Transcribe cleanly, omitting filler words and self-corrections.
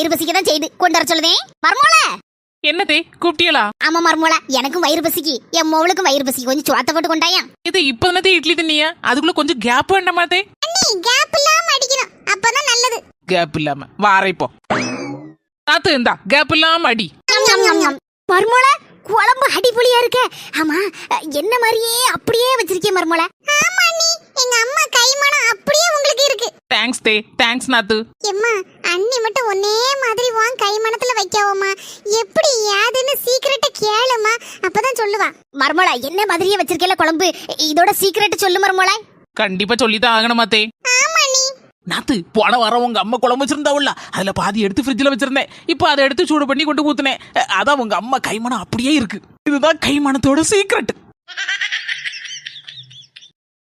வயிறு பசிக்க தான் செய்து கொண்டு வர சொல்லுதேன். மர்மோள என்னதே கூப்பிட்டியலா? ஆமா மர்மோள, எனக்கும் வயிறு பசிக்கு, என் மோளுக்கும் வயிறு பசிக்கு, கொஞ்சம் சோத்த போட்டு கொண்டாயா. இது இப்ப தானே இட்லி தின்னியா, அதுக்குள்ள கொஞ்சம் கேப் வேண்டாமாதே? கேப் இல்லாம அடிக்கணும், அப்பதான் நல்லது. கேப் இல்லாம வாரை போ நாத்து, இந்தா கேப் இல்லாம அடி. மர்மோள குழம்பு அடிபொலியா இருக்க. ஆமா, என்ன மாதிரியே அப்படியே வச்சிருக்கேன் மர்மோள. ஆமா அண்ணி, எங்க அம்மா கைமணம் அப்படியே உங்களுக்கு இருக்கு. தேங்க்ஸ் தே, தேங்க்ஸ் நாத்து. எம்மா, அண்ணி மட்டும் ஒன்னே மாதிரி வாங்க கைமணத்துல வைக்காவமா, எப்படி யாதுன்னு சீக்கிரட்டா கேளுமா, அப்பதான் சொல்லுவா. மர்மோள என்ன மாதிரியே வச்சிருக்கேல குழம்பு, இதோட சீக்கிரட் சொல்லு மர்மோள. கண்டிப்பா சொல்லிதான் ஆகணுமாத்தே. ஆமா அண்ணி. நாத்து, போன வாரம் உங்க அம்மா குழம்பு வச்சிருந்தாவுல்ல, அதுல பாதி எடுத்து ஃப்ரிட்ஜ்ல வச்சிருந்தேன். இப்போ அதை எடுத்து சூடு பண்ணி கொண்டு ஊத்துனேன். அதான் உங்க அம்மா கைமணம் அப்படியே இருக்கு. இதுதான் கைமணத்தோட சீக்ரெட்.